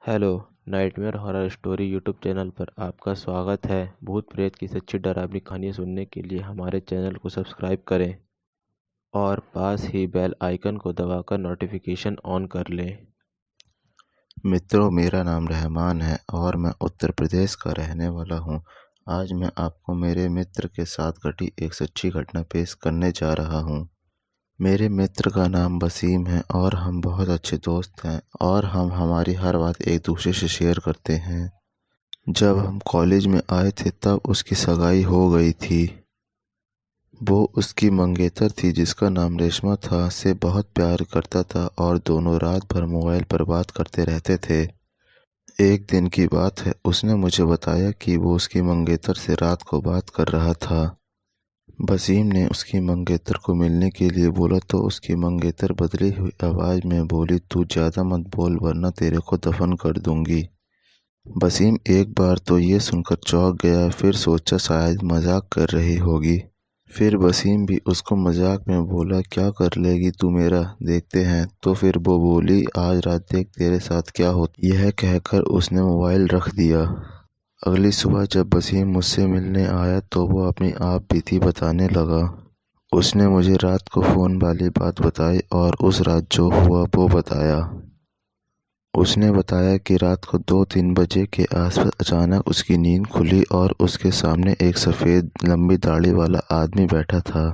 Hello. Nightmare horror story YouTube channel पर आपका स्वागत है। भूत प्रेत की सच्ची डरावनी कहानियाँ सुनने के लिए हमारे चैनल को सब्सक्राइब करें और पास ही बेल आइकन को दबाकर नोटिफिकेशन ऑन कर लें। मित्रों, मेरा नाम रहमान है और मैं उत्तर प्रदेश का रहने वाला हूँ। आज मैं आपको मेरे मित्र के साथ घटी एक सच्ची घटना पेश करने जा रहा हूँ। मेरे मित्र का नाम वसीम है और हम बहुत अच्छे दोस्त हैं और हम हमारी हर बात एक दूसरे से शेयर करते हैं। जब हम कॉलेज में आए थे तब उसकी सगाई हो गई थी। वो उसकी मंगेतर थी जिसका नाम रेशमा था, से बहुत प्यार करता था और दोनों रात भर मोबाइल पर बात करते रहते थे। एक दिन की बात है, उसने मुझे बताया कि वो उसकी मंगेतर से रात को बात कर रहा था। वसीम ने उसकी मंगेतर को मिलने के लिए बोला तो उसकी मंगेतर बदली हुई आवाज़ में बोली, तू ज़्यादा मत बोल वरना तेरे को दफन कर दूंगी। वसीम एक बार तो ये सुनकर चौंक गया, फिर सोचा शायद मजाक कर रही होगी। फिर वसीम भी उसको मजाक में बोला, क्या कर लेगी तू मेरा, देखते हैं। तो फिर वो बोली, आज रात देख तेरे साथ क्या होता। यह कहकर उसने मोबाइल रख दिया। अगली सुबह जब वसीम मुझसे मिलने आया तो वो अपनी आप बीती बताने लगा। उसने मुझे रात को फ़ोन वाली बात बताई और उस रात जो हुआ वो बताया। उसने बताया कि रात को 2-3 बजे के आसपास अचानक उसकी नींद खुली और उसके सामने एक सफ़ेद लंबी दाढ़ी वाला आदमी बैठा था।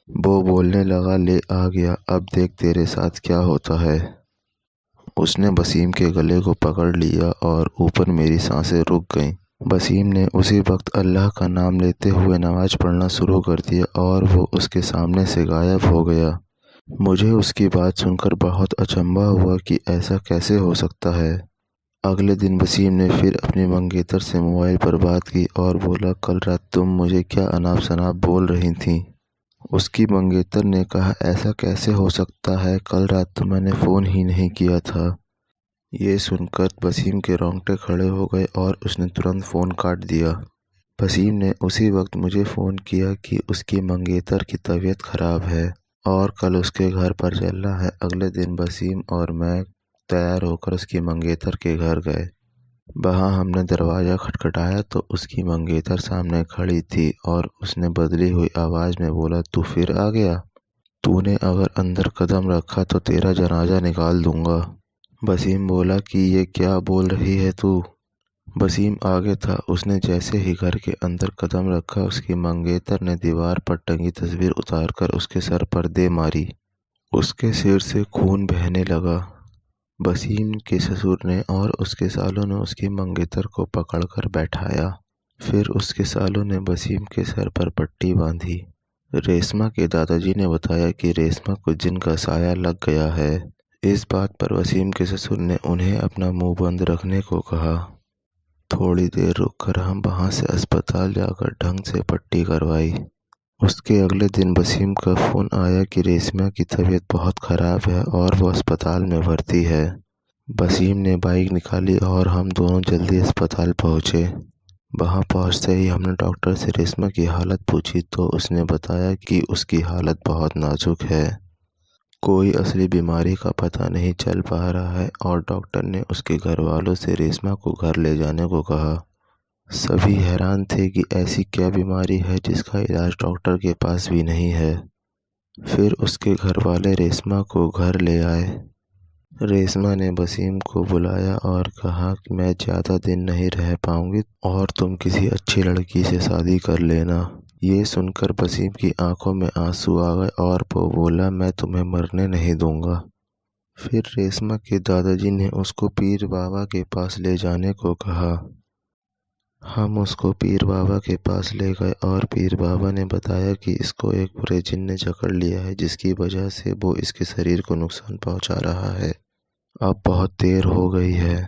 वो बोलने लगा, ले आ गया, अब देख तेरे साथ क्या होता है। उसने वसीम के गले को पकड़ लिया और ऊपर मेरी सांसें रुक गईं। वसीम ने उसी वक्त अल्लाह का नाम लेते हुए नमाज पढ़ना शुरू कर दिया और वो उसके सामने से गायब हो गया। मुझे उसकी बात सुनकर बहुत अचंभा हुआ कि ऐसा कैसे हो सकता है। अगले दिन वसीम ने फिर अपनी मंगेतर से मोबाइल पर बात की और बोला, कल रात तुम मुझे क्या अनाप शनाप बोल रही थी। उसकी मंगेतर ने कहा, ऐसा कैसे हो सकता है, कल रात तो मैंने फ़ोन ही नहीं किया था। ये सुनकर वसीम के रोंगटे खड़े हो गए और उसने तुरंत फ़ोन काट दिया। वसीम ने उसी वक्त मुझे फ़ोन किया कि उसकी मंगेतर की तबीयत ख़राब है और कल उसके घर पर चलना है। अगले दिन वसीम और मैं तैयार होकर उसकी मंगेतर के घर गए। वहाँ हमने दरवाज़ा खटखटाया तो उसकी मंगेतर सामने खड़ी थी और उसने बदली हुई आवाज़ में बोला, तू फिर आ गया, तूने अगर अंदर कदम रखा तो तेरा जनाजा निकाल दूंगा। वसीम बोला कि ये क्या बोल रही है तू। वसीम आगे था। उसने जैसे ही घर के अंदर कदम रखा उसकी मंगेतर ने दीवार पर टंगी तस्वीर उतारकर उसके सर पर दे मारी। उसके सिर से खून बहने लगा। वसीम के ससुर ने और उसके सालों ने उसकी मंगेतर को पकड़कर बैठाया। फिर उसके सालों ने वसीम के सर पर पट्टी बांधी। रेशमा के दादाजी ने बताया कि रेशमा को जिन का साया लग गया है। इस बात पर वसीम के ससुर ने उन्हें अपना मुंह बंद रखने को कहा। थोड़ी देर रुककर हम वहां से अस्पताल जाकर ढंग से पट्टी करवाई। उसके अगले दिन वसीम का फ़ोन आया कि रेशमा की तबीयत बहुत ख़राब है और वो अस्पताल में भर्ती है। वसीम ने बाइक निकाली और हम दोनों जल्दी अस्पताल पहुँचे। वहां पहुंचते ही हमने डॉक्टर से रेशमा की हालत पूछी तो उसने बताया कि उसकी हालत बहुत नाजुक है, कोई असली बीमारी का पता नहीं चल पा रहा है और डॉक्टर ने उसके घर वालों से रेशमा को घर ले जाने को कहा। सभी हैरान थे कि ऐसी क्या बीमारी है जिसका इलाज डॉक्टर के पास भी नहीं है। फिर उसके घर वाले रेशमा को घर ले आए। रेशमा ने वसीम को बुलाया और कहा कि मैं ज़्यादा दिन नहीं रह पाऊंगी और तुम किसी अच्छी लड़की से शादी कर लेना। ये सुनकर वसीम की आंखों में आंसू आ गए और वो बोला, मैं तुम्हें मरने नहीं दूंगा। फिर रेशमा के दादाजी ने उसको पीर बाबा के पास ले जाने को कहा। हम उसको पीर बाबा के पास ले गए और पीर बाबा ने बताया कि इसको एक बुरे जिन ने जकड़ लिया है जिसकी वजह से वो इसके शरीर को नुकसान पहुंचा रहा है। अब बहुत देर हो गई है।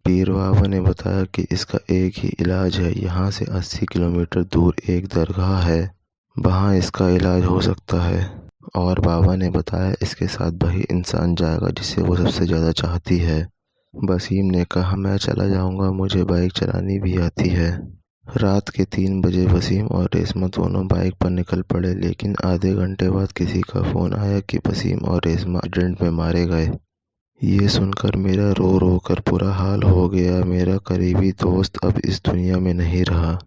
पीर बाबा ने बताया कि इसका एक ही इलाज है, यहाँ से 80 किलोमीटर दूर एक दरगाह है, वहाँ इसका इलाज हो सकता है। और बाबा ने बताया इसके साथ वही इंसान जाएगा जिसे वो सबसे ज़्यादा चाहती है। वसीम ने कहा, मैं चला जाऊँगा, मुझे बाइक चलानी भी आती है। रात के 3 बजे वसीम और रेशमा दोनों बाइक पर निकल पड़े, लेकिन आधे घंटे बाद किसी का फ़ोन आया कि वसीम और रेशमा एक्सीडेंट में मारे गए। ये सुनकर मेरा रो रो कर बुरा हाल हो गया। मेरा करीबी दोस्त अब इस दुनिया में नहीं रहा।